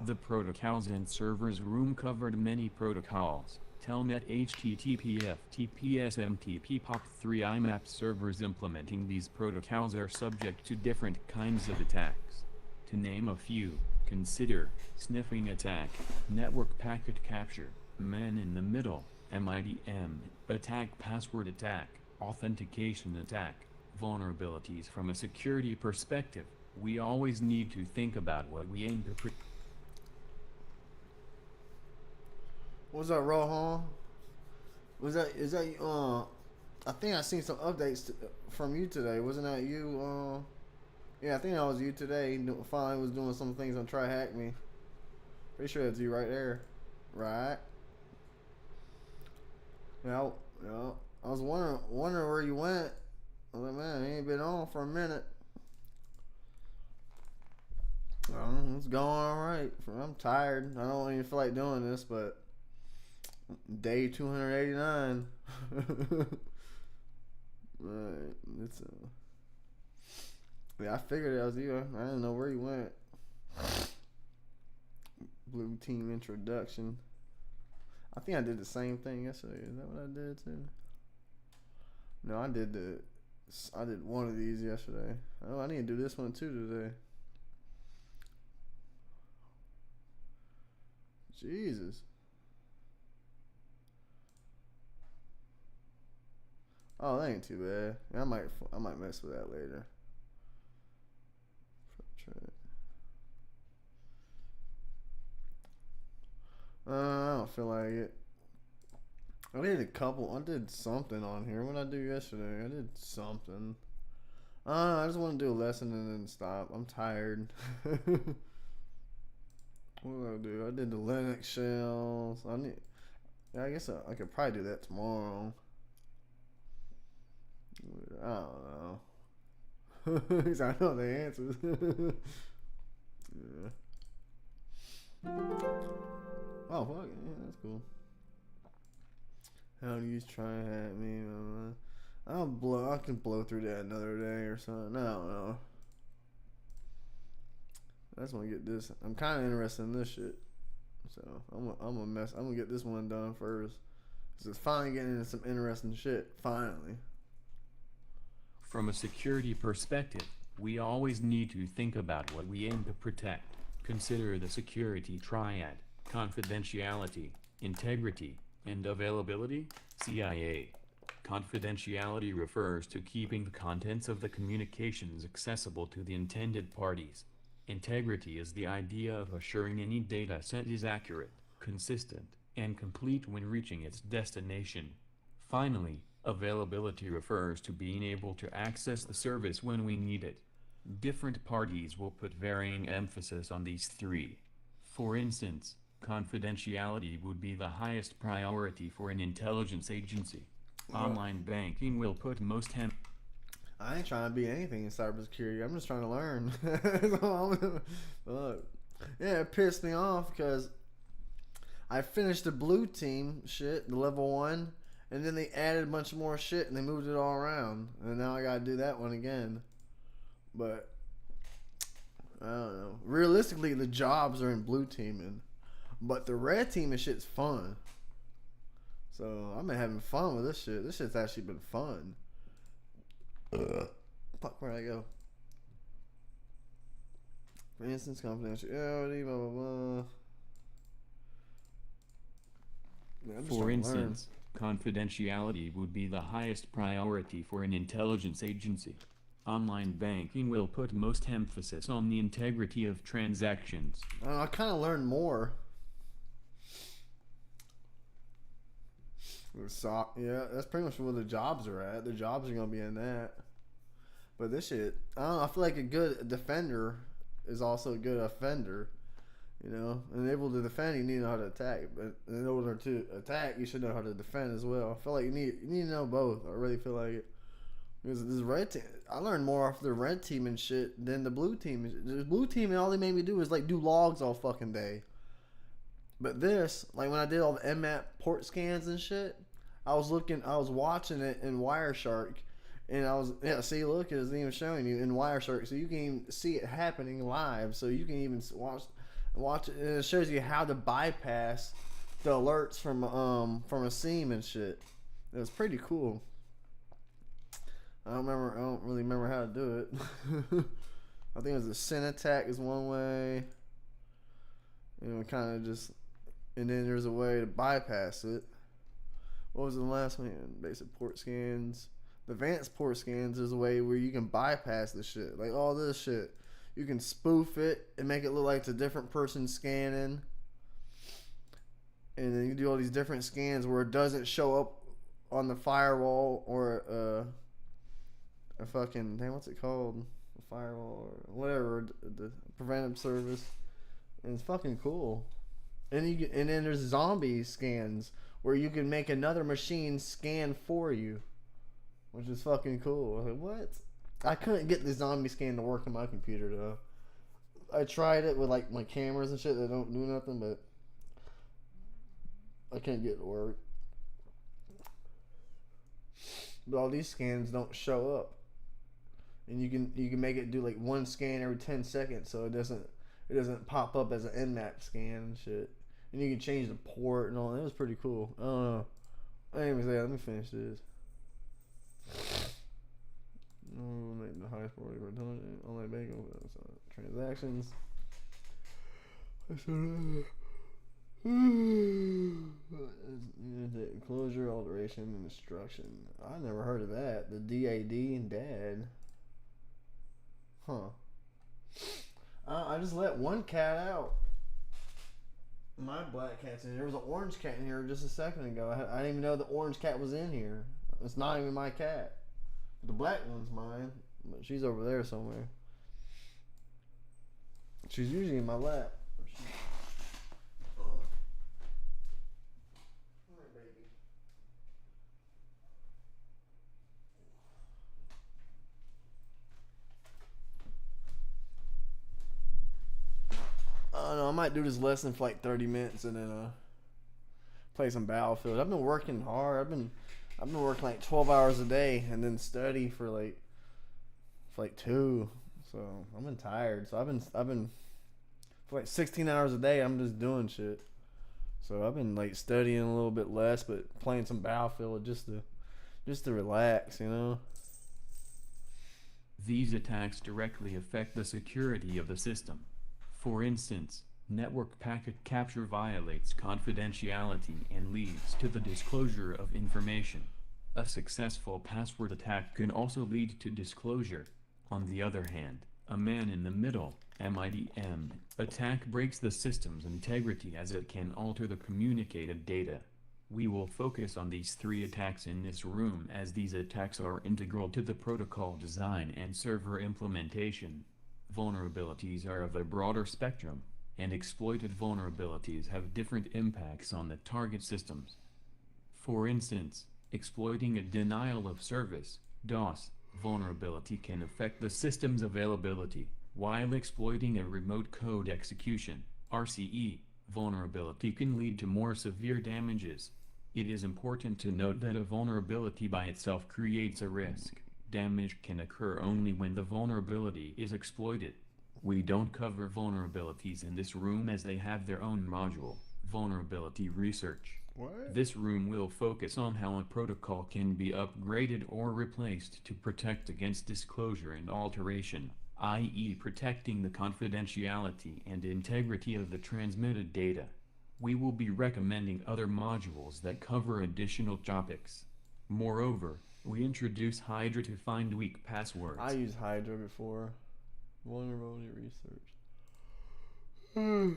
The protocols and servers room covered many protocols. Telnet HTTP FTP SMTP POP3 IMAP servers implementing these protocols are subject to different kinds of attacks. To name a few, consider sniffing attack, network packet capture, man in the middle, MIDM, attack password attack, authentication attack, vulnerabilities. From a security perspective, we always need to think about what we aim to protect. What's up, Rohan? Is that I think I seen some updates from you today. Wasn't that you? Yeah, I think that was you today. Finally was doing some things on TryHackMe. Pretty sure that's you right there. Right? Yeah, yeah. I was wondering where you went. I was like, man, he ain't been on for a minute. It's going alright. I'm tired. I don't even feel like doing this, but day 289. Right. It's yeah, I figured it was you. I didn't know where you went. Blue team introduction. I think I did the same thing yesterday. Is that what I did too? No, I did one of these yesterday. Oh, I need to do this one too today. Jesus. Oh, that ain't too bad. I might mess with that later. I don't feel like it. I did something on here. What did I do yesterday? I did something. I just want to do a lesson and then stop. I'm tired. What did I do? I did the Linux shells. I guess I could probably do that tomorrow. I don't know. Because I know the answers. Yeah. Oh, fuck. Yeah, that's cool. How do you TryHackMe? I can blow through that another day or something. I don't know. I just want to get this. I'm kind of interested in this shit. So, I'm gonna get this one done first. Because it's finally getting into some interesting shit. Finally. From a security perspective, we always need to think about what we aim to protect. Consider the security triad: confidentiality, integrity, and availability. CIA. Confidentiality refers to keeping the contents of the communications accessible to the intended parties. Integrity is the idea of assuring any data set is accurate, consistent, and complete when reaching its destination. Finally, availability refers to being able to access the service when we need it. Different parties will put varying emphasis on these three. For instance, confidentiality would be the highest priority for an intelligence agency. Online banking will put most I ain't trying to be anything in cybersecurity. I'm just trying to learn. Yeah, it pissed me off because I finished the blue team shit, the level 1, and then they added a bunch more shit and they moved it all around. And now I gotta do that one again. But I don't know. Realistically, the jobs are in blue teaming, but the red teaming shit's fun. So I've been having fun with this shit. This shit's actually been fun. Fuck, where'd I go? For instance, confidentiality, blah blah blah. Man, For instance, confidentiality would be the highest priority for an intelligence agency. Online banking will put most emphasis on the integrity of transactions. I kind of learned more. Yeah, that's pretty much where the jobs are at. The jobs are gonna be in that. But this shit, I don't know. I feel like a good defender is also a good offender. You know, and able to defend, you need to know how to attack. But in order to attack, you should know how to defend as well. I feel like you need to know both. I really feel like it. Because this red team, I learned more off the red team and shit than the blue team. The blue team, and all they made me do is like do logs all fucking day. But this, like when I did all the Mmap port scans and shit, I was watching it in Wireshark, and see, look, it's even showing you in Wireshark, so you can even see it happening live. So you can even watch. Watch it, and it shows you how to bypass the alerts from a seam and shit. It was pretty cool. I don't really remember how to do it. I think it was a sin attack is one way. You know, kind of just, and then there's a way to bypass it. What was the last one? Basic port scans. The advanced port scans is a way where you can bypass the shit. Like all this shit. You can spoof it and make it look like it's a different person scanning. And then you do all these different scans where it doesn't show up on the firewall or a fucking, damn, what's it called? A firewall or whatever, the preventive service. And it's fucking cool. And then there's zombie scans where you can make another machine scan for you, which is fucking cool. I was like, what? I couldn't get the zombie scan to work on my computer though. I tried it with like my cameras and shit that don't do nothing, but I can't get it to work. But all these scans don't show up, and you can make it do like one scan every 10 seconds, so it doesn't pop up as an Nmap scan and shit. And you can change the port and all. It was pretty cool. I don't know. Anyways, yeah, let me finish this. Make the highest priority for online banking transactions. Closure, alteration, and destruction. I never heard of that. The DAD and DAD. Huh. I just let one cat out. My black cat's in here. There was an orange cat in here just a second ago. I didn't even know the orange cat was in here. It's not even my cat. The black one's mine, but she's over there somewhere. She's usually in my lap. I don't know. I might do this lesson for like 30 minutes and then play some Battlefield. I've been working hard. I've been working like 12 hours a day and then study for like 2. So I've been tired. So I've been for like 16 hours a day. I'm just doing shit. So I've been like studying a little bit less, but playing some Battlefield just to relax, you know. These attacks directly affect the security of the system. For instance, network packet capture violates confidentiality and leads to the disclosure of information. A successful password attack can also lead to disclosure. On the other hand, a man-in-the-middle (MIDM) attack breaks the system's integrity as it can alter the communicated data. We will focus on these 3 attacks in this room as these attacks are integral to the protocol design and server implementation. Vulnerabilities are of a broader spectrum, and exploited vulnerabilities have different impacts on the target systems. For instance, exploiting a denial of service (DOS) vulnerability can affect the system's availability, while exploiting a remote code execution (RCE) vulnerability can lead to more severe damages. It is important to note that a vulnerability by itself creates a risk. Damage can occur only when the vulnerability is exploited. We don't cover vulnerabilities in this room as they have their own module, Vulnerability Research. What? This room will focus on how a protocol can be upgraded or replaced to protect against disclosure and alteration, i.e. protecting the confidentiality and integrity of the transmitted data. We will be recommending other modules that cover additional topics. Moreover, we introduce Hydra to find weak passwords. I used Hydra before. Vulnerability research. Let's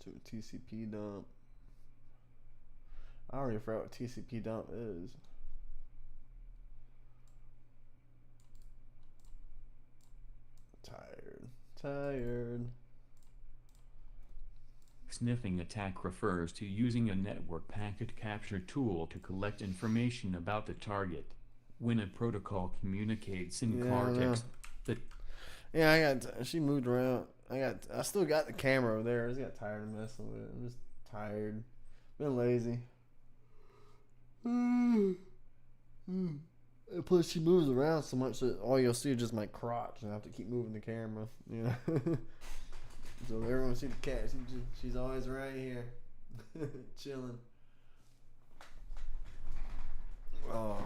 do a TCP dump. I already forgot what TCP dump is. Tired. Sniffing attack refers to using a network packet capture tool to collect information about the target. When a protocol communicates in context, she moved around. I still got the camera over there. I just got tired of messing with it. I'm just tired. Been lazy. And plus, she moves around so much that all you'll see is just my crotch, and I have to keep moving the camera. You know. So everyone see the cat. She's always right here, chilling. Oh.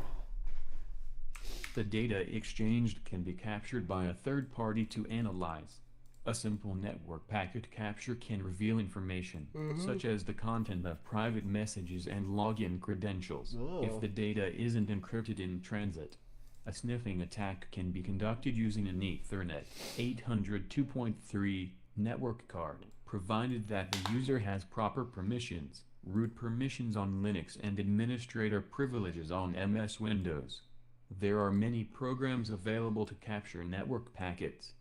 The data exchanged can be captured by a third party to analyze. A simple network packet capture can reveal information, such as the content of private messages and login credentials, if the data isn't encrypted in transit. A sniffing attack can be conducted using an Ethernet 802.3 network card, provided that the user has proper permissions, root permissions on Linux and administrator privileges on MS Windows. There are many programs available to capture network packets.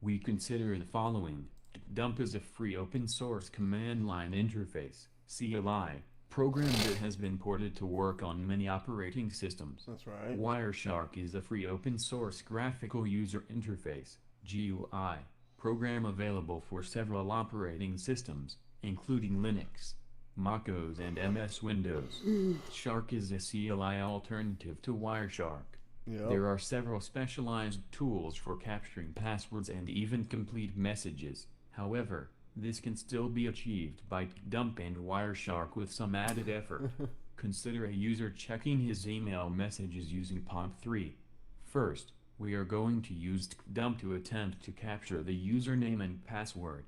We consider the following. Dump is a free open source command line interface, CLI, program that has been ported to work on many operating systems. That's right. Wireshark is a free open source graphical user interface, GUI, program available for several operating systems, including Linux, MacOS and MS Windows. Shark is a CLI alternative to Wireshark. Yep. There are several specialized tools for capturing passwords and even complete messages. However, this can still be achieved by Dump and Wireshark with some added effort. Consider a user checking his email messages using POP3. First, we are going to use Dump to attempt to capture the username and password.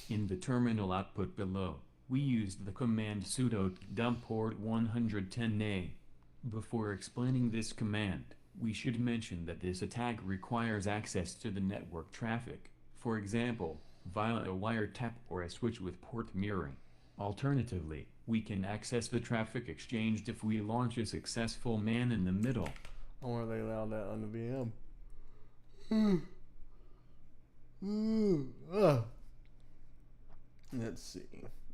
In the terminal output below, we used the command sudo dump port 110A. Before explaining this command, we should mention that this attack requires access to the network traffic, for example, via a wiretap or a switch with port mirroring. Alternatively, we can access the traffic exchanged if we launch a successful man-in-the-middle. I wonder if they allow that on the VM. Let's see.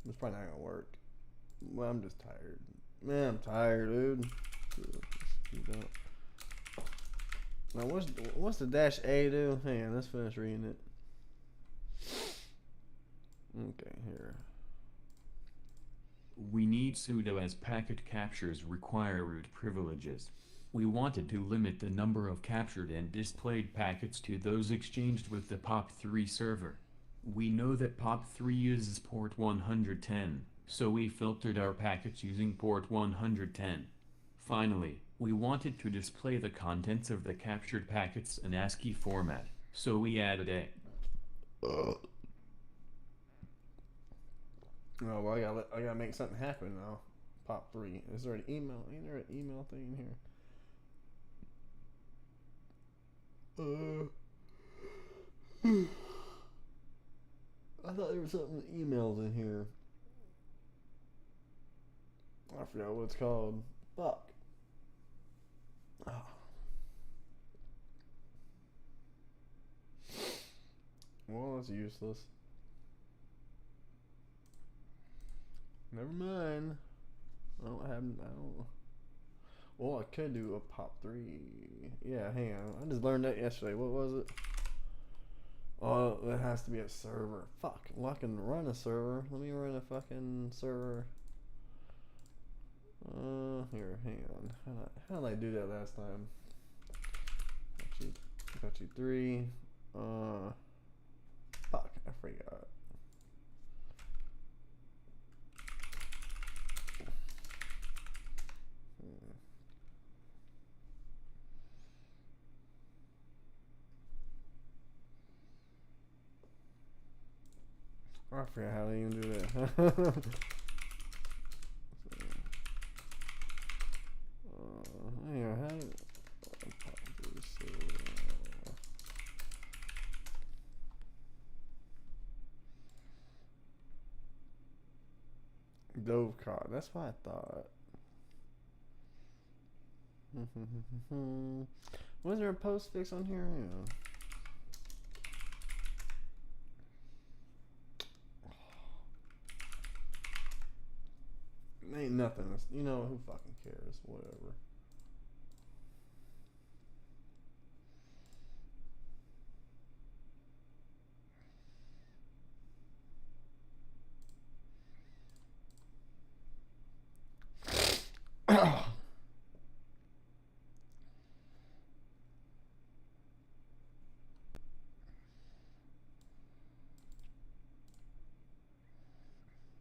It's probably not gonna work. Well, I'm just tired. Man, I'm tired, dude. Now, what's the dash A do? Hang on, let's finish reading it. Okay, here. We need sudo as packet captures require root privileges. We wanted to limit the number of captured and displayed packets to those exchanged with the POP3 server. We know that POP3 uses port 110, so we filtered our packets using port 110. Finally, we wanted to display the contents of the captured packets in ASCII format, so we added a Oh well, I gotta make something happen now. POP3. Is there an email? Ain't there an email thing in here? I thought there was something with emails in here. I forgot what it's called. Fuck. Oh. Well, that's useless. Never mind. I don't. Well, I could do a POP3. Yeah, hang on. I just learned that yesterday. What was it? Oh, it has to be a server. Fuck. Well, I can run a server. Let me run a fucking server. Here, hang on. How did I do that last time? Got you 3. Fuck. I forgot. I forgot how to even do that. Yeah, how do Dove card. That's what I thought. Was there a postfix on here? Yeah. Ain't nothing. You know, who fucking cares? Whatever.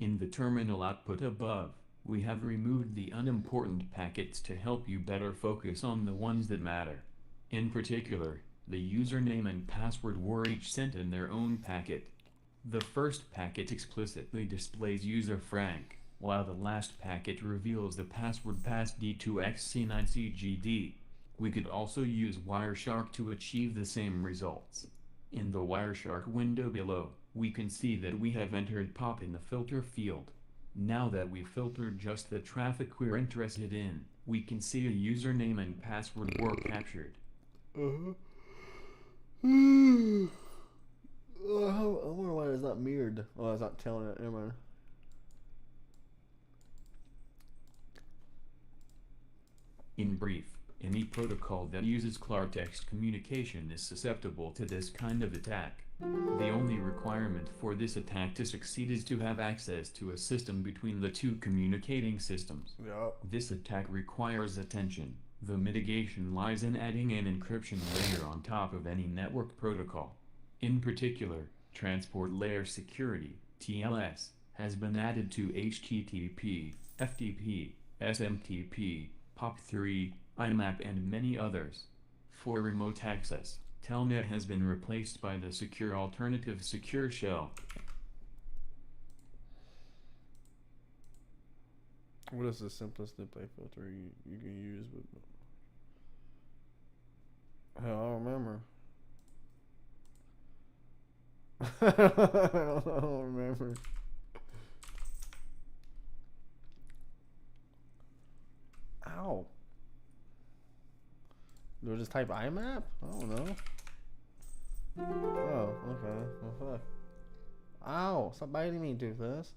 In the terminal output above, we have removed the unimportant packets to help you better focus on the ones that matter. In particular, the username and password were each sent in their own packet. The first packet explicitly displays user Frank, while the last packet reveals the password pass D2XC9CGD. We could also use Wireshark to achieve the same results. In the Wireshark window below, we can see that we have entered POP in the filter field. Now that we've filtered just the traffic we're interested in, we can see a username and password were captured. I wonder why it's not mirrored. Oh, it's not telling it. Never mind. In brief, any protocol that uses klartext communication is susceptible to this kind of attack. The only requirement for this attack to succeed is to have access to a system between the two communicating systems. Yep. This attack requires attention. The mitigation lies in adding an encryption layer on top of any network protocol. In particular, Transport Layer Security, TLS, has been added to HTTP, FTP, SMTP, POP3, IMAP and many others. For remote access, Telnet has been replaced by the secure alternative Secure Shell. What is the simplest display filter you can use? Hell, I don't remember. I don't remember. Ow. Do I just type IMAP? I don't know. Oh, okay. Well, fuck. Ow, stop biting me, Toothless.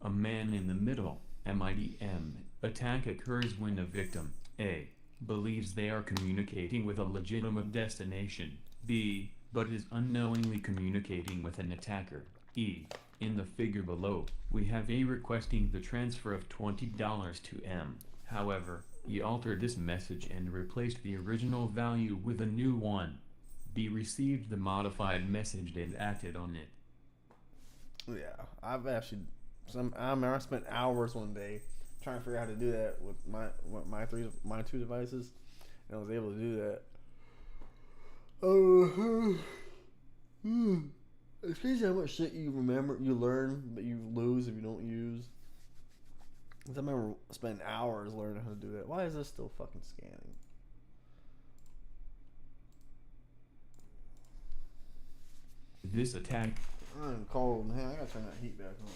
A man in the middle, MIDM, attack occurs when a victim, A, believes they are communicating with a legitimate destination, B, but is unknowingly communicating with an attacker, E. In the figure below, we have A requesting the transfer of $20 to M. However, he altered this message and replaced the original value with a new one. B received the modified message and acted on it. Yeah, I've actually I remember I spent hours one day trying to figure out how to do that with my two devices, and I was able to do that. It's crazy how much shit you learn, but you lose if you don't use. I remember spending hours learning how to do that. Why is this still fucking scanning? This attack. I'm cold, man. I gotta turn that heat back on.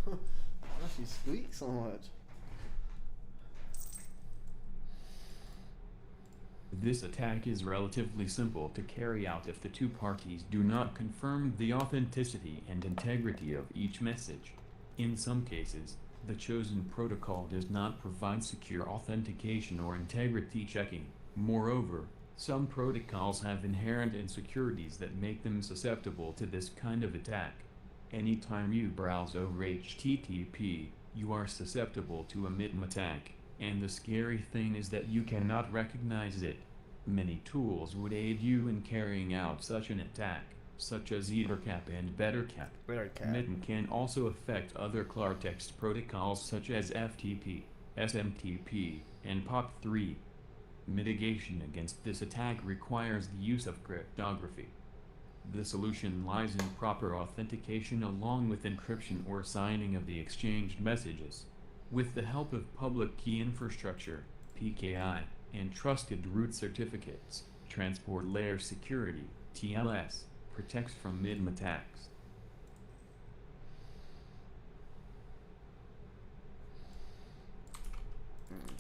Why she squeak so much? This attack is relatively simple to carry out if the two parties do not confirm the authenticity and integrity of each message. In some cases, the chosen protocol does not provide secure authentication or integrity checking. Moreover, some protocols have inherent insecurities that make them susceptible to this kind of attack. Anytime you browse over HTTP, you are susceptible to a MITM attack, and the scary thing is that you cannot recognize it. Many tools would aid you in carrying out such an attack. such as EtherCap and BetterCap. Mitten can also affect other klartext protocols such as FTP, SMTP, and POP3. Mitigation against this attack requires the use of cryptography. The solution lies in proper authentication along with encryption or signing of the exchanged messages. With the help of public key infrastructure, PKI, and trusted root certificates, transport layer security, TLS, protects from MIDM attacks.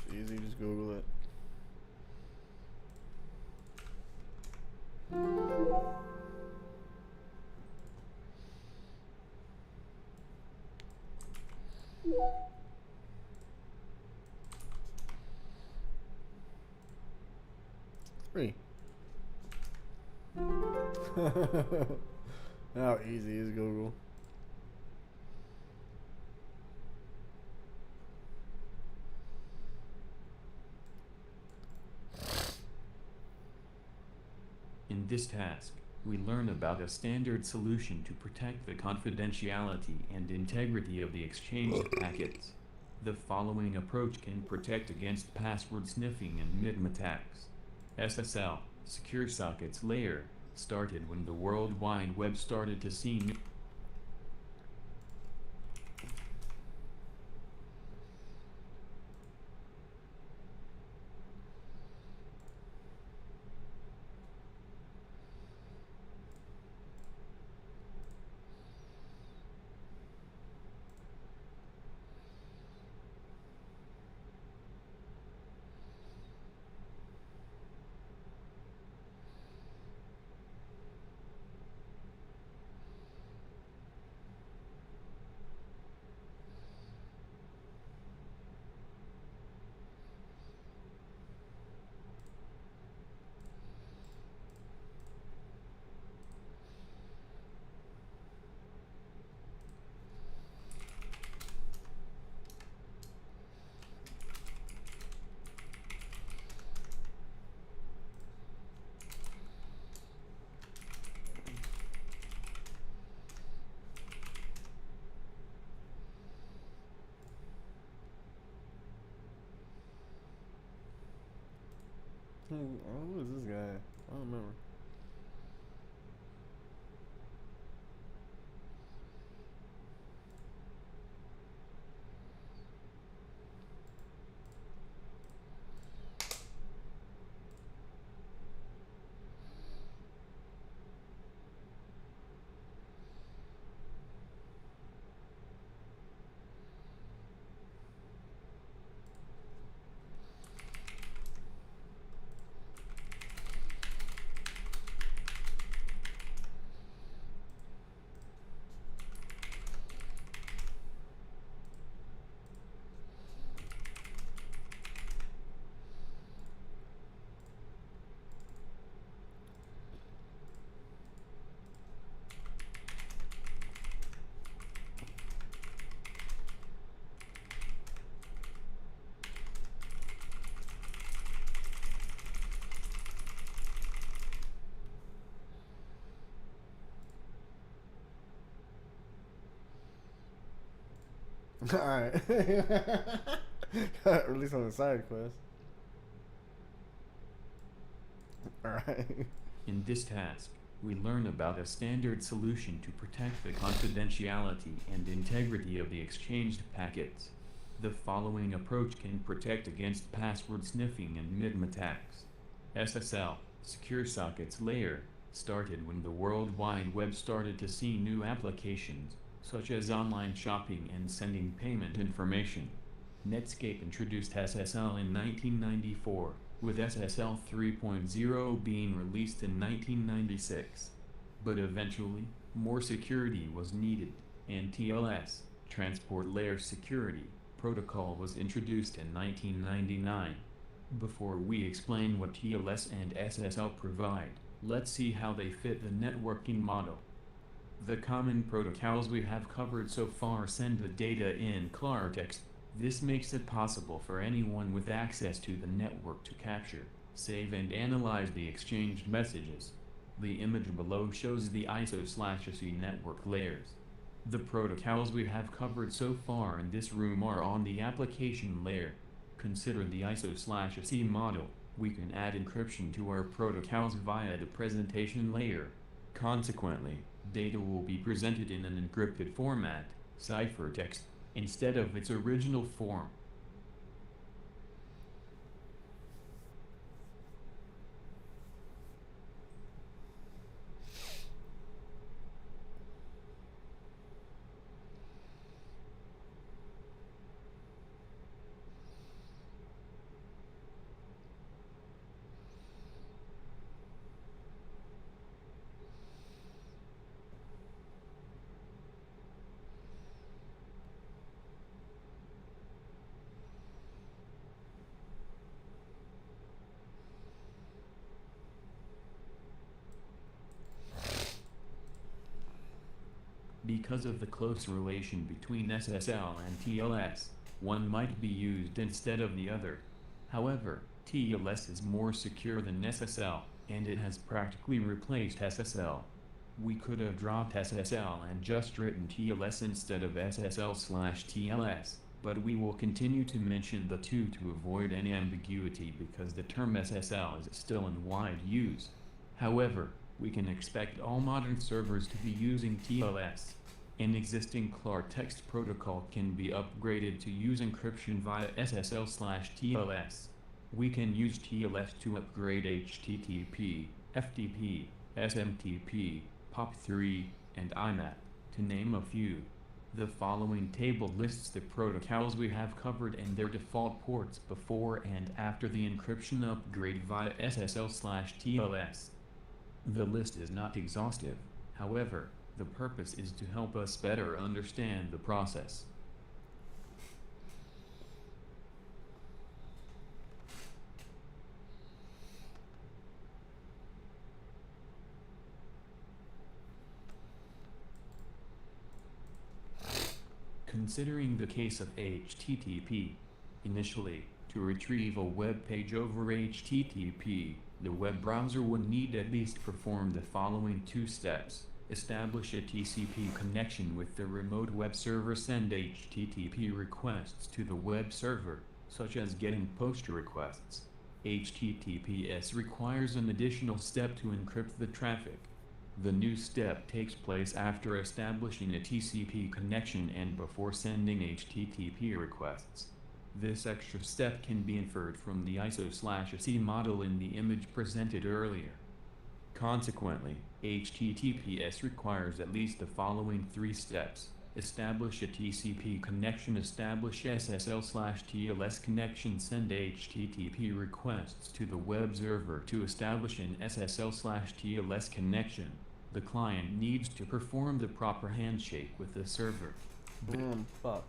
It's easy, just Google it. Free. How easy is Google? In this task, we learn about a standard solution to protect the confidentiality and integrity of the exchanged packets. The following approach can protect against password sniffing and MIDM attacks. SSL, Secure Sockets Layer, started when the World Wide Web started to see new Who is this guy? I don't remember. Alright. Release on the side quest. Alright. In this task, we learn about a standard solution to protect the confidentiality and integrity of the exchanged packets. The following approach can protect against password sniffing and MIDM attacks. SSL, Secure Sockets Layer, started when the World Wide Web started to see new applications, such as online shopping and sending payment information. Netscape introduced SSL in 1994, with SSL 3.0 being released in 1996. But eventually, more security was needed, and TLS, Transport Layer Security, protocol was introduced in 1999. Before we explain what TLS and SSL provide, let's see how they fit the networking model. The common protocols we have covered so far send the data in klartext. This makes it possible for anyone with access to the network to capture, save and analyze the exchanged messages. The image below shows the ISO/SC network layers. The protocols we have covered so far in this room are on the application layer. Consider the ISO/SC model. We can add encryption to our protocols via the presentation layer. Consequently, data will be presented in an encrypted format, ciphertext, instead of its original form. Because of the close relation between SSL and TLS, one might be used instead of the other. However, TLS is more secure than SSL, and it has practically replaced SSL. We could have dropped SSL and just written TLS instead of SSL/TLS, but we will continue to mention the two to avoid any ambiguity because the term SSL is still in wide use. However, we can expect all modern servers to be using TLS. An existing Klartext protocol can be upgraded to use encryption via SSL/TLS. We can use TLS to upgrade HTTP, FTP, SMTP, POP3, and IMAP, to name a few. The following table lists the protocols we have covered and their default ports before and after the encryption upgrade via SSL/TLS. The list is not exhaustive, however, the purpose is to help us better understand the process. Considering the case of HTTP, initially, to retrieve a web page over HTTP, the web browser would need at least perform the following two steps. Establish a TCP connection with the remote web server, send HTTP requests to the web server, such as getting post requests. HTTPS requires an additional step to encrypt the traffic. The new step takes place after establishing a TCP connection and before sending HTTP requests. This extra step can be inferred from the ISO/SC model in the image presented earlier. Consequently, HTTPS requires at least the following three steps. Establish a TCP connection, establish SSL/TLS connection, send HTTP requests to the web server. To establish an SSL/TLS connection, the client needs to perform the proper handshake with the server. Fuck.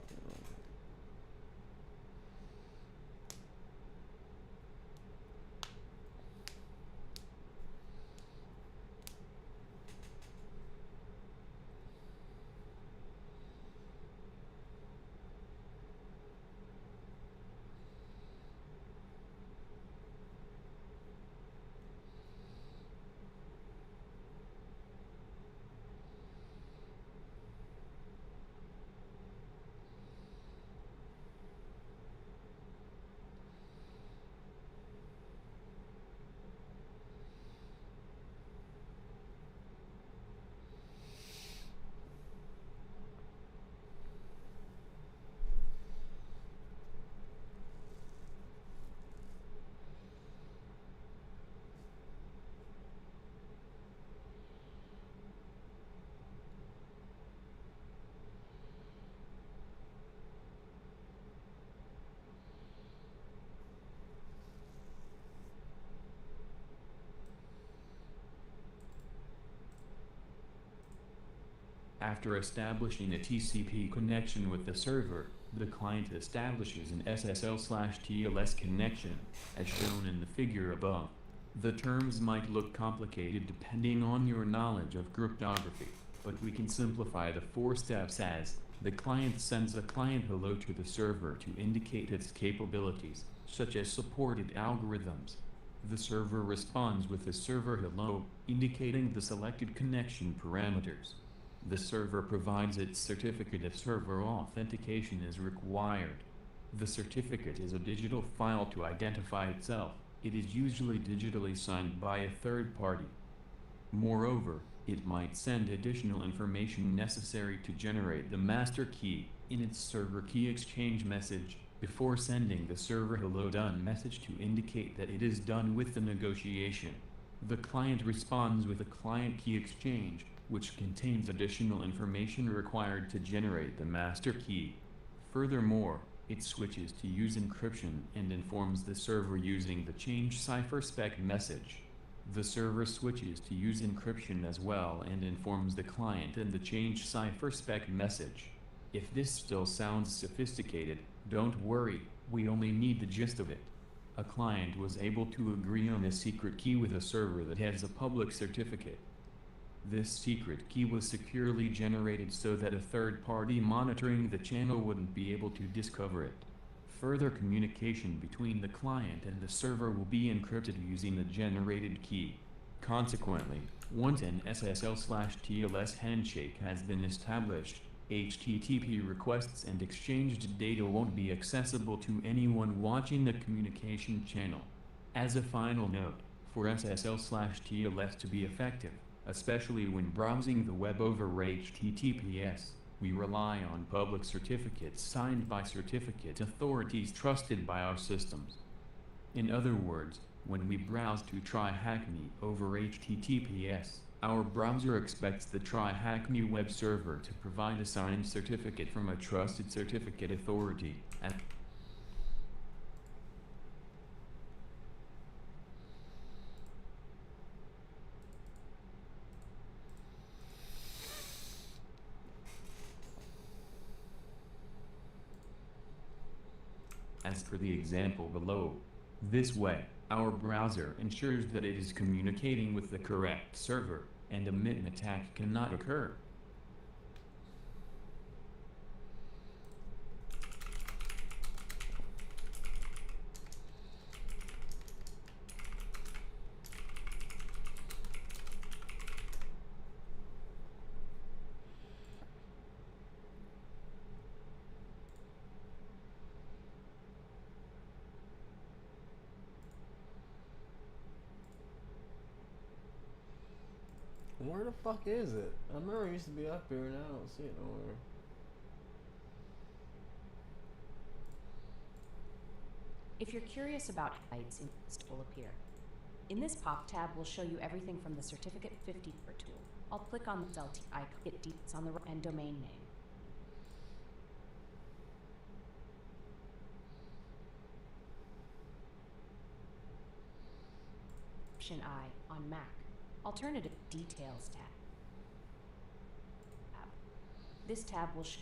After establishing a TCP connection with the server, the client establishes an SSL/TLS connection, as shown in the figure above. The terms might look complicated depending on your knowledge of cryptography, but we can simplify the four steps as: the client sends a client hello to the server to indicate its capabilities, such as supported algorithms. The server responds with the server hello, indicating the selected connection parameters. The server provides its certificate if server authentication is required. The certificate is a digital file to identify itself. It is usually digitally signed by a third party. Moreover, it might send additional information necessary to generate the master key in its server key exchange message before sending the server hello done message to indicate that it is done with the negotiation. The client responds with a client key exchange, which contains additional information required to generate the master key. Furthermore, it switches to use encryption and informs the server using the change cipher spec message. The server switches to use encryption as well and informs the client in the change cipher spec message. If this still sounds sophisticated, don't worry, we only need the gist of it. A client was able to agree on a secret key with a server that has a public certificate. This secret key was securely generated so that a third party monitoring the channel wouldn't be able to discover it. Further communication between the client and the server will be encrypted using the generated key. Consequently, once an SSL/TLS handshake has been established, HTTP requests and exchanged data won't be accessible to anyone watching the communication channel. As a final note, for SSL/TLS to be effective, especially when browsing the web over HTTPS, we rely on public certificates signed by certificate authorities trusted by our systems. In other words, when we browse to TryHackMe over HTTPS, our browser expects the TryHackMe web server to provide a signed certificate from a trusted certificate authority. As per the example below. This way, our browser ensures that it is communicating with the correct server, and a mitten attack cannot occur. Where the fuck is it? I remember it used to be up here and I don't see it nowhere. If you're curious about sites, it will appear. In this pop tab, we'll show you everything from the Certificate 50 per tool. I'll click on the LT icon, get deets on the right, and domain name. Option I on Mac. Alternative Details tab. This tab will show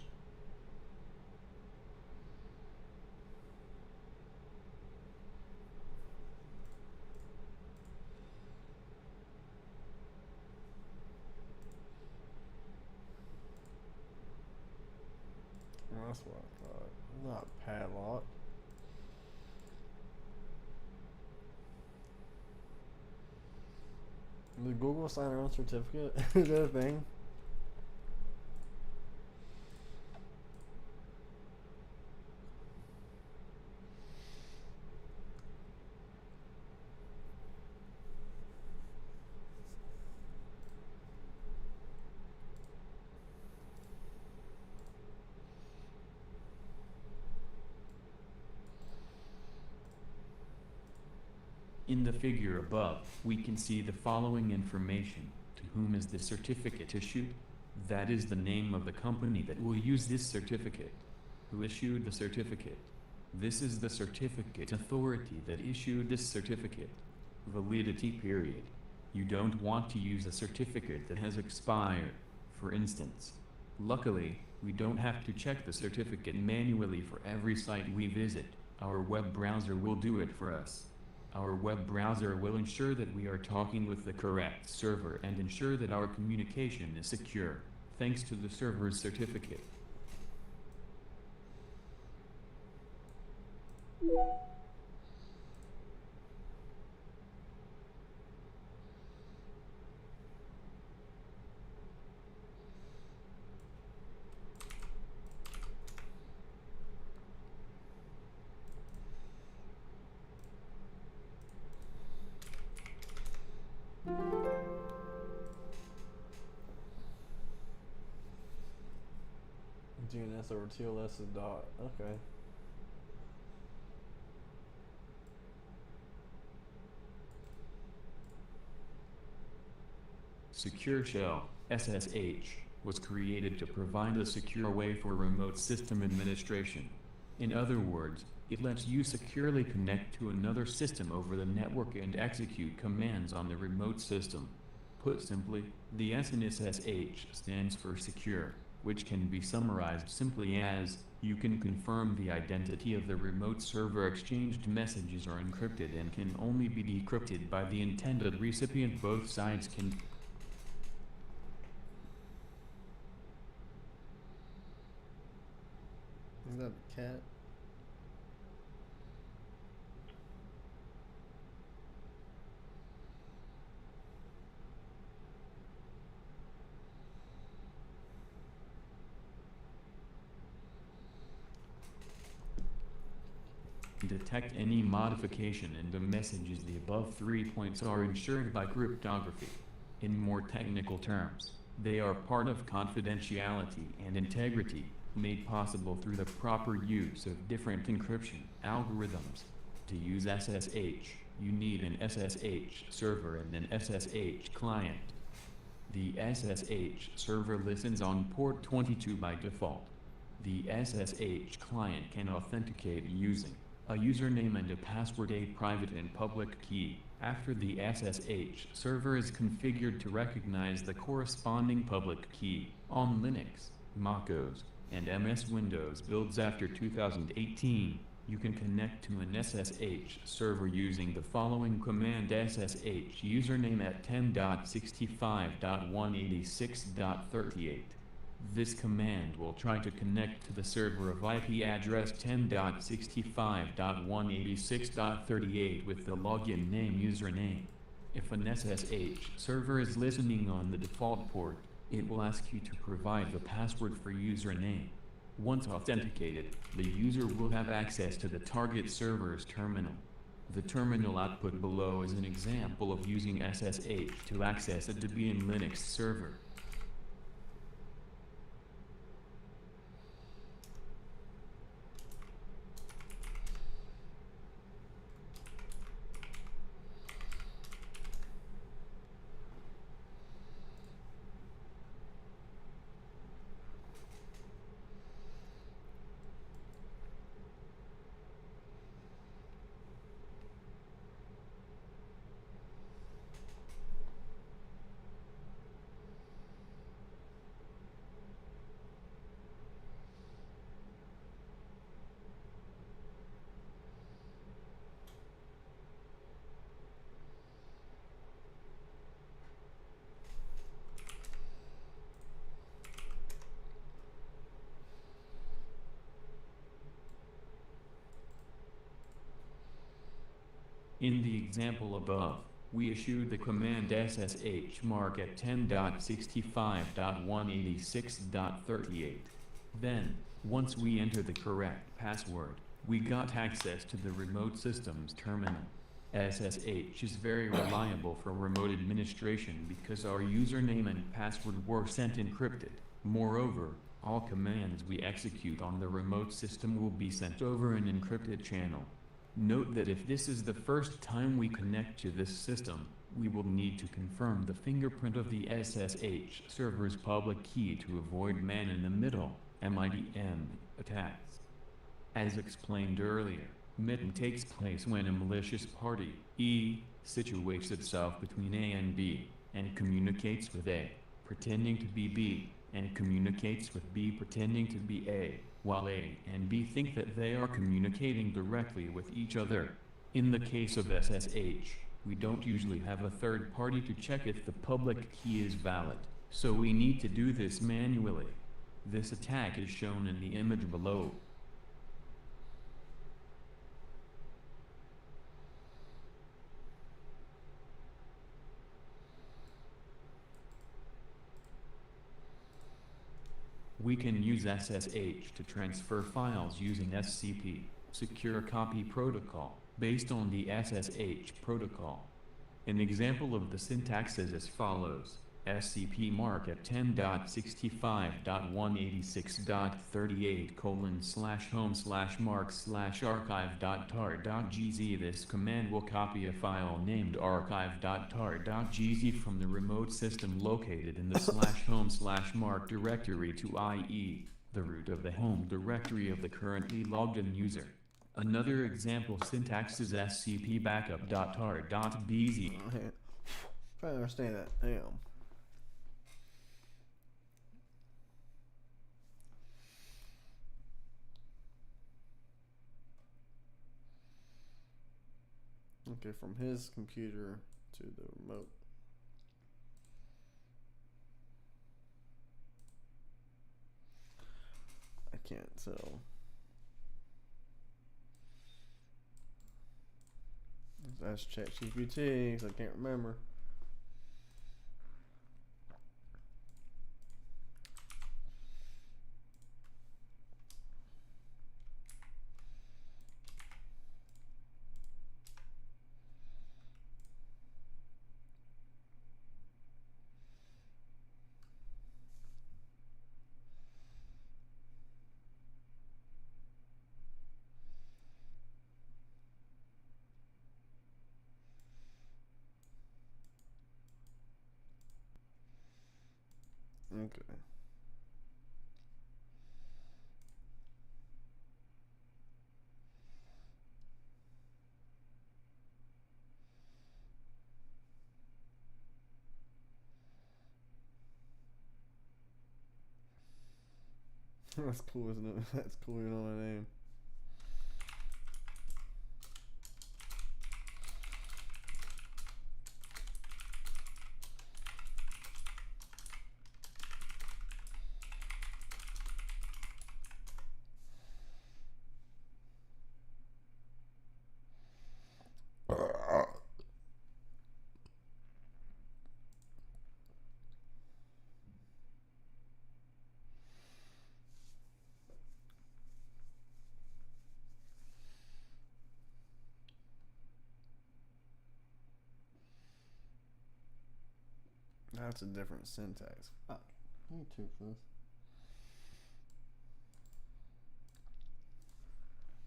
That's what I thought. Not padlock. The Google sign our own certificate? Is that a thing? In the figure above, we can see the following information. To whom is the certificate issued? That is the name of the company that will use this certificate. Who issued the certificate? This is the certificate authority that issued this certificate. Validity period. You don't want to use a certificate that has expired, for instance. Luckily, we don't have to check the certificate manually for every site we visit. Our web browser will do it for us. Our web browser will ensure that we are talking with the correct server and ensure that our communication is secure, thanks to the server's certificate. TNS over TLS is dot. Okay. Secure Shell, SSH, was created to provide a secure way for remote system administration. In other words, it lets you securely connect to another system over the network and execute commands on the remote system. Put simply, the S in SSH stands for secure, which can be summarized simply as, you can confirm the identity of the remote server. Exchanged messages are encrypted and can only be decrypted by the intended recipient. Both sides can Is that a cat? detect any modification in the messages. The above 3 points are ensured by cryptography. In more technical terms, they are part of confidentiality and integrity, made possible through the proper use of different encryption algorithms. To use SSH, you need an SSH server and an SSH client. The SSH server listens on port 22 by default. The SSH client can authenticate using a username and a password, a private and public key. After the SSH server is configured to recognize the corresponding public key, on Linux, MacOS, and MS Windows builds after 2018, you can connect to an SSH server using the following command: SSH username at 10.65.186.38. This command will try to connect to the server of IP address 10.65.186.38 with the login name username. If an SSH server is listening on the default port, it will ask you to provide the password for username. Once authenticated, the user will have access to the target server's terminal. The terminal output below is an example of using SSH to access a Debian Linux server. In the example above, we issued the command SSH mark at 10.65.186.38. Then, once we enter the correct password, we got access to the remote system's terminal. SSH is very reliable for remote administration because our username and password were sent encrypted. Moreover, all commands we execute on the remote system will be sent over an encrypted channel. Note that if this is the first time we connect to this system, we will need to confirm the fingerprint of the SSH server's public key to avoid man-in-the-middle (MIDM) attacks. As explained earlier, MIDM takes place when a malicious party, situates itself between A and B, and communicates with A, pretending to be B, and communicates with B pretending to be A, while A and B think that they are communicating directly with each other. In the case of SSH, we don't usually have a third party to check if the public key is valid, so we need to do this manually. This attack is shown in the image below. We can use SSH to transfer files using SCP, Secure Copy Protocol, based on the SSH protocol. An example of the syntax is as follows. SCP mark at 10.65.186.38:home/mark/archive.tar.gz. This command will copy a file named archive.tar.gz from the remote system located in the /home/mark directory to, i.e., the root of the home directory of the currently logged in user. Another example syntax is scp-backup.tar.bz. Trying to understand that. Damn. Okay, from his computer to the remote. I can't tell. That's ChatGPT, because I can't remember. Okay. That's cool, isn't it? That's cool, you know my name. That's a different syntax. Fuck. Me too for this.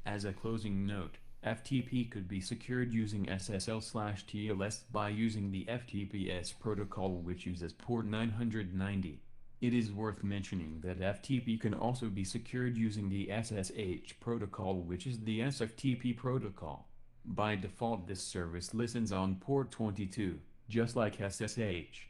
As a closing note, FTP could be secured using SSL/TLS by using the FTPS protocol, which uses port 990. It is worth mentioning that FTP can also be secured using the SSH protocol, which is the SFTP protocol. By default, this service listens on port 22, just like SSH.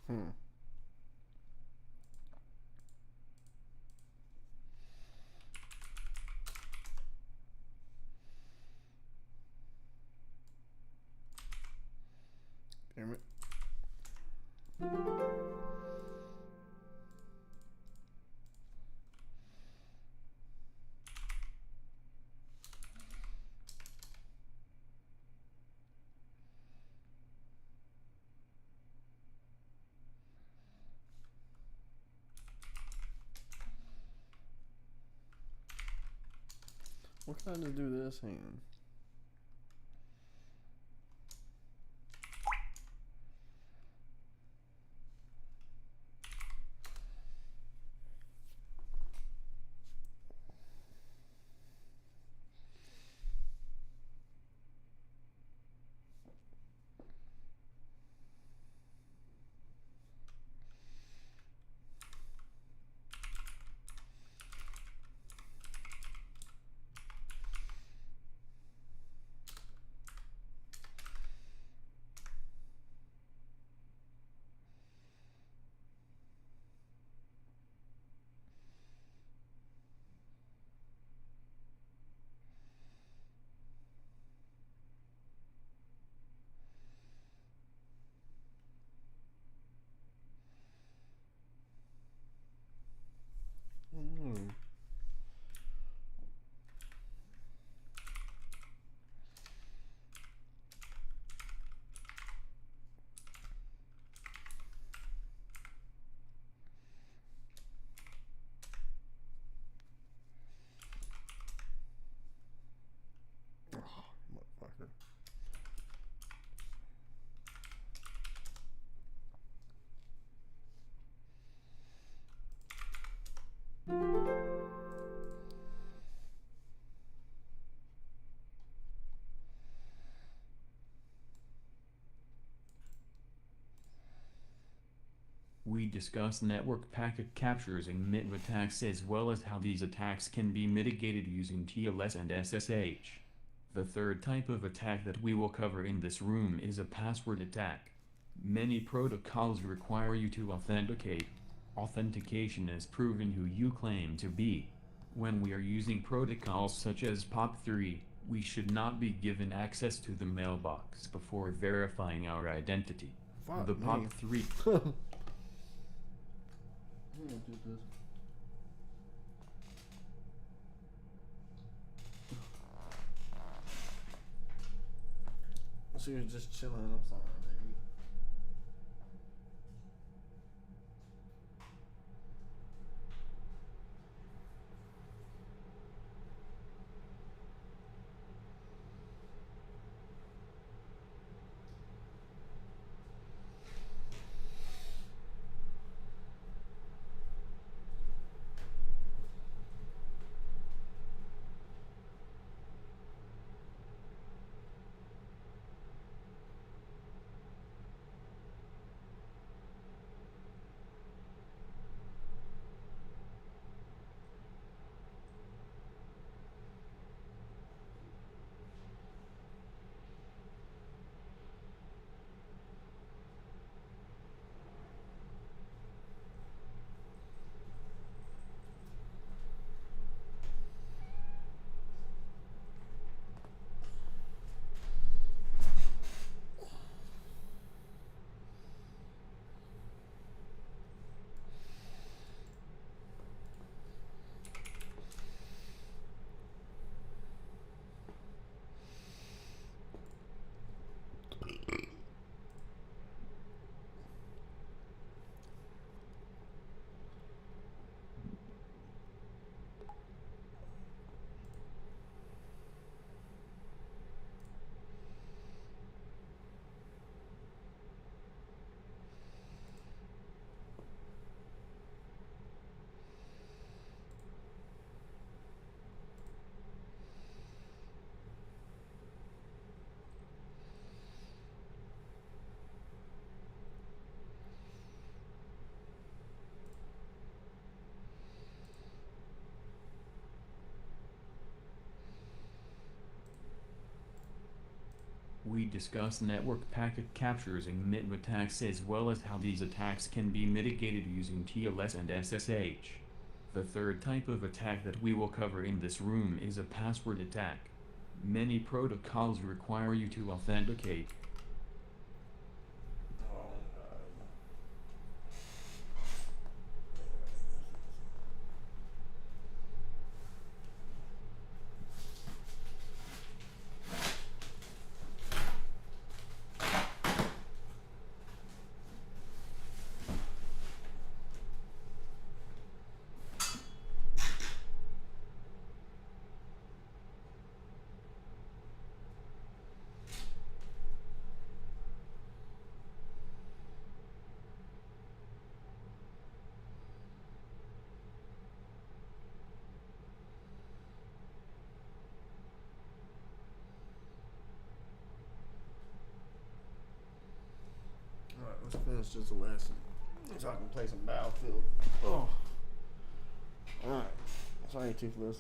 Hmm. Damn it. What can I do to this hand? We discuss network packet captures and MIT attacks as well as how these attacks can be mitigated using TLS and SSH. The third type of attack that we will cover in this room is a password attack. Many protocols require you to authenticate. Authentication is proving who you claim to be. When we are using protocols such as POP3, we should not be given access to the mailbox before verifying our identity. Fuck The me. POP3 So you're just chilling. I'm sorry, baby. We discuss network packet captures and MIT attacks as well as how these attacks can be mitigated using TLS and SSH. The third type of attack that we will cover in this room is a password attack. Many protocols require you to authenticate. Alright, let's finish this lesson so I can play some Battlefield. Oh. Alright. Sorry, Toothless.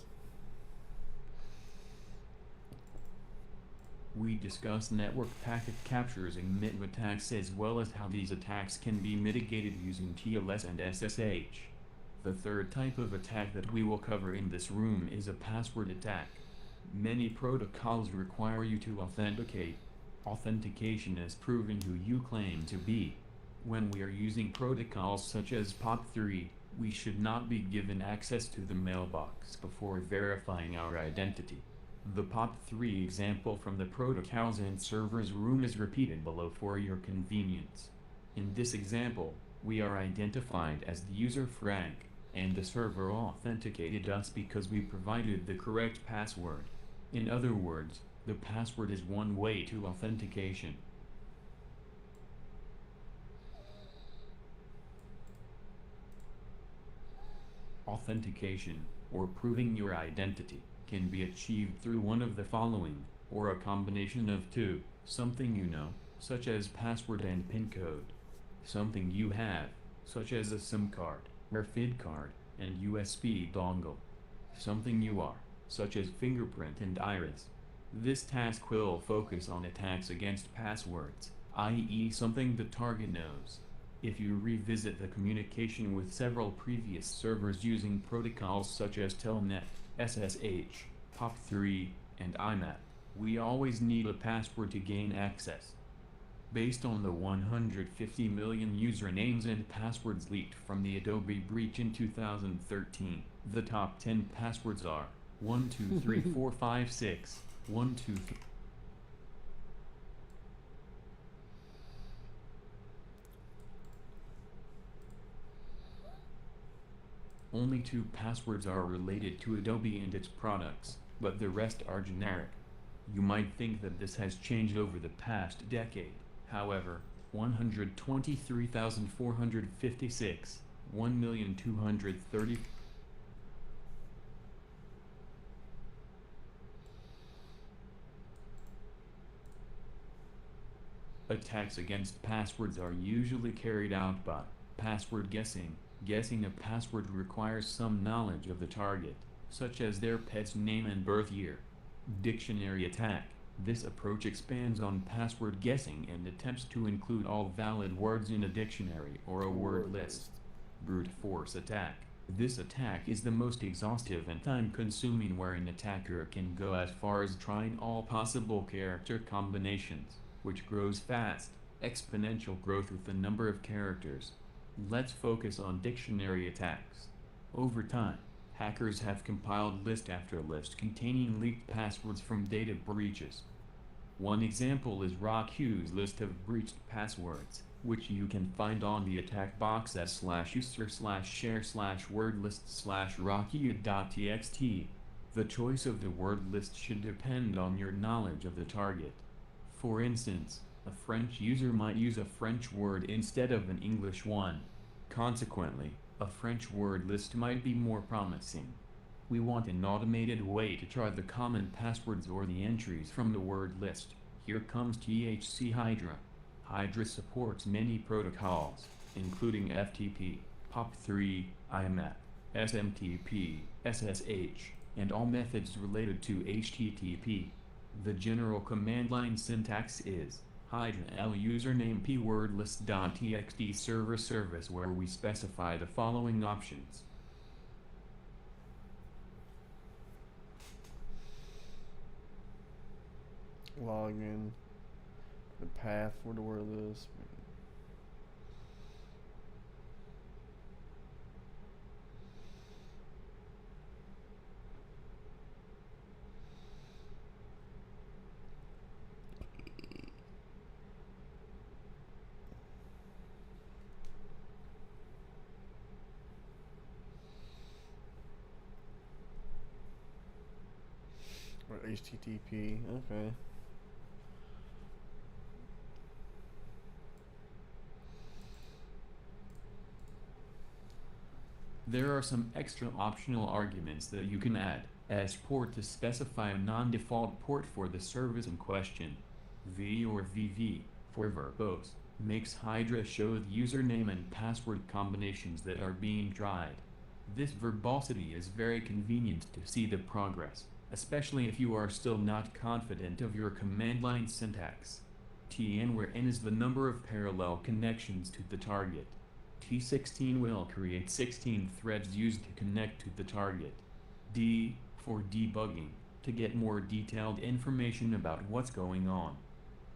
We discuss network packet captures and MIT attacks as well as how these attacks can be mitigated using TLS and SSH. The third type of attack that we will cover in this room is a password attack. Many protocols require you to authenticate. Authentication is proving who you claim to be. When we are using protocols such as POP3, we should not be given access to the mailbox before verifying our identity. The POP3 example from the protocols and servers room is repeated below for your convenience. In this example, we are identified as the user Frank, and the server authenticated us because we provided the correct password. In other words, the password is one way to authentication. Authentication, or proving your identity, can be achieved through one of the following, or a combination of two: something you know, such as password and PIN code; something you have, such as a SIM card, RFID card, and USB dongle. Something you are, such as fingerprint and iris. This task will focus on attacks against passwords, i.e. something the target knows. If you revisit the communication with several previous servers using protocols such as Telnet, SSH, POP3, and IMAP, we always need a password to gain access. Based on the 150 million usernames and passwords leaked from the Adobe breach in 2013, the top 10 passwords are 123456, 123. Only 2 passwords are related to Adobe and its products, but the rest are generic. You might think that this has changed over the past decade. However, 123,456, 1,230. Attacks against passwords are usually carried out by password guessing. Guessing a password requires some knowledge of the target, such as their pet's name and birth year. Dictionary attack. This approach expands on password guessing and attempts to include all valid words in a dictionary or a word list. Brute force attack. This attack is the most exhaustive and time-consuming, where an attacker can go as far as trying all possible character combinations, which grows fast, exponential growth with the number of characters. Let's focus on dictionary attacks. Over time, hackers have compiled list after list containing leaked passwords from data breaches. One example is RockYou's list of breached passwords, which you can find on the attack box at /user/share/wordlist/rockyou.txt. The choice of the word list should depend on your knowledge of the target. For instance, a French user might use a French word instead of an English one. Consequently, a French word list might be more promising. We want an automated way to try the common passwords or the entries from the word list. Here comes THC Hydra. Hydra supports many protocols, including FTP, POP3, IMAP, SMTP, SSH, and all methods related to HTTP. The general command line syntax is Hydra L username p wordlist.txt server service, where we specify the following options. Login, the path for the word list. Or HTTP, okay. There are some extra optional arguments that you can add as port to specify a non-default port for the service in question. V or VV, for verbose, makes Hydra show the username and password combinations that are being tried. This verbosity is very convenient to see the progress, especially if you are still not confident of your command line syntax. TN, where N is the number of parallel connections to the target. T16 will create 16 threads used to connect to the target. D, for debugging, to get more detailed information about what's going on.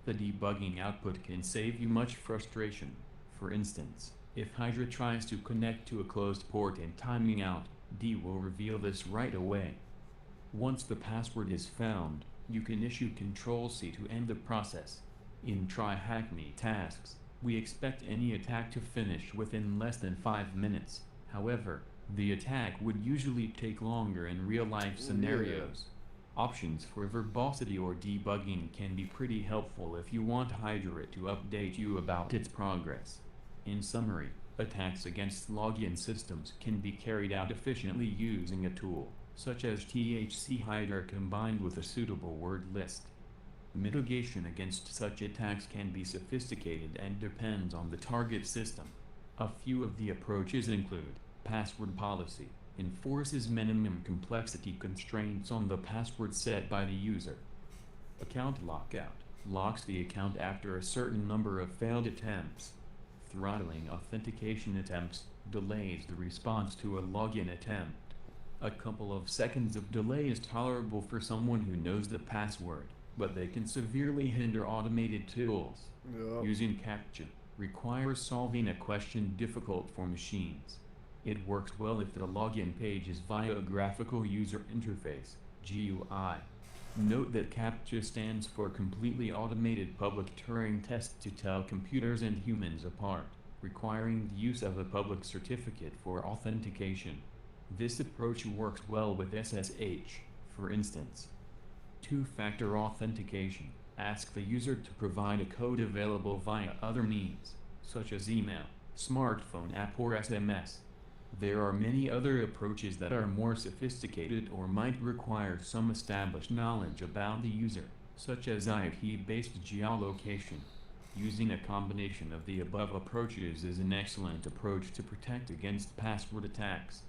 The debugging output can save you much frustration. For instance, if Hydra tries to connect to a closed port and timing out, D will reveal this right away. Once the password is found, you can issue Control-C to end the process. In TryHackMe tasks, we expect any attack to finish within less than 5 minutes. However, the attack would usually take longer in real-life scenarios. Options for verbosity or debugging can be pretty helpful if you want Hydra to update you about its progress. In summary, attacks against login systems can be carried out efficiently using a tool, such as THC Hydra combined with a suitable word list. Mitigation against such attacks can be sophisticated and depends on the target system. A few of the approaches include password policy, enforces minimum complexity constraints on the password set by the user. Account lockout, locks the account after a certain number of failed attempts. Throttling authentication attempts, delays the response to a login attempt. A couple of seconds of delay is tolerable for someone who knows the password, but they can severely hinder automated tools. Yep. Using CAPTCHA requires solving a question difficult for machines. It works well if the login page is via a graphical user interface, GUI. Note that CAPTCHA stands for Completely Automated Public Turing Test to tell computers and humans apart, requiring the use of a public certificate for authentication. This approach works well with SSH, for instance. Two-factor authentication asks the user to provide a code available via other means, such as email, smartphone app, or SMS. There are many other approaches that are more sophisticated or might require some established knowledge about the user, such as IP-based geolocation. Using a combination of the above approaches is an excellent approach to protect against password attacks.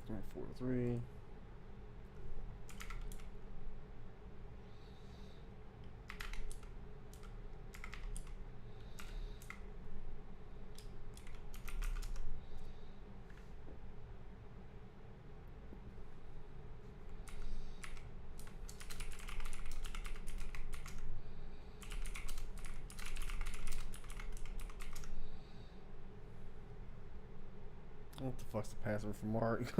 All right, 4 to 3. What the fuck's the password for Mark?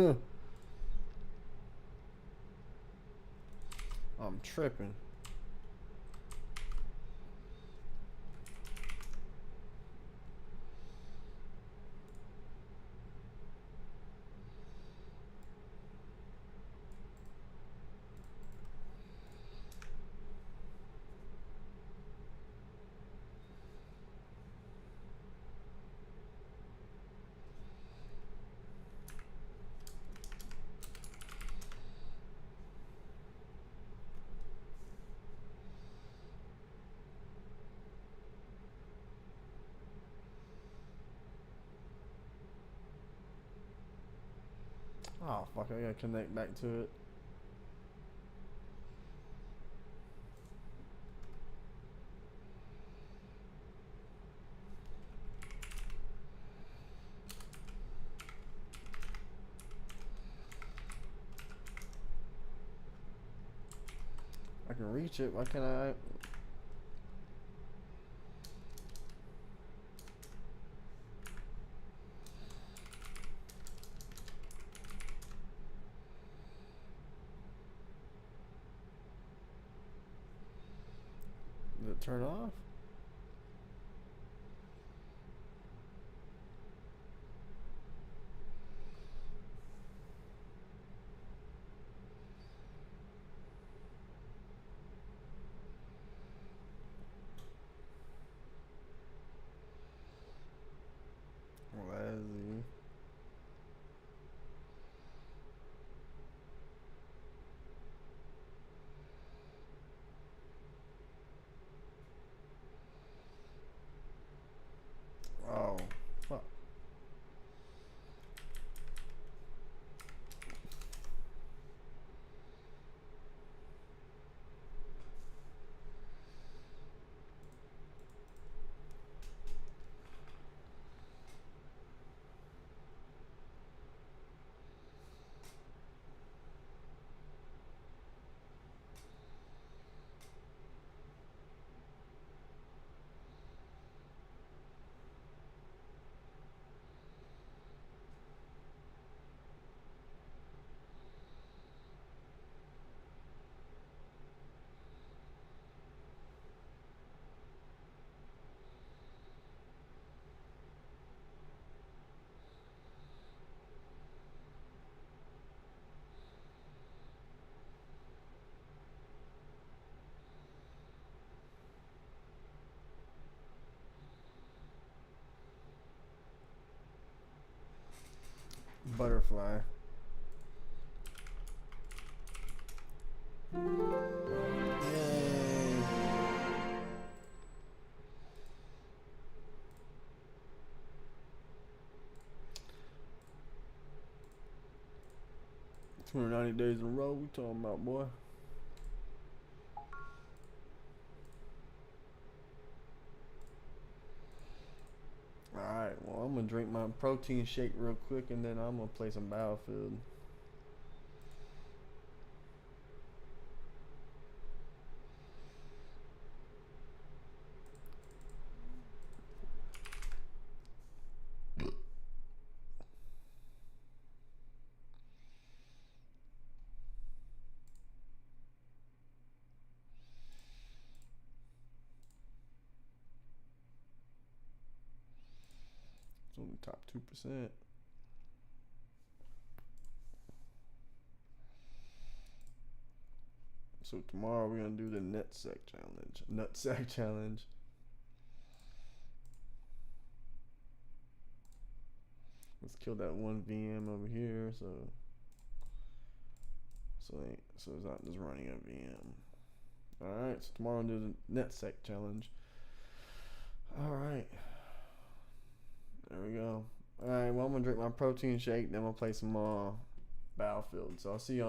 I'm tripping. Oh fuck, I gotta connect back to it. I can reach it, why can't I? Did it turn off? Lazy. butterfly. Yay. $290 days in a row, we talking about, boy. Alright, well, I'm gonna drink my protein shake real quick and then I'm gonna play some Battlefield. It's only top 2%. So tomorrow we're gonna do the nutsack challenge. Nutsack challenge. Let's kill that one VM over here. So it's not just running a VM. All right. So tomorrow we'll do the nutsack challenge. All right. There we go. All right. Well, I'm gonna drink my protein shake. Then I'm gonna play some Battlefield. So I'll see y'all.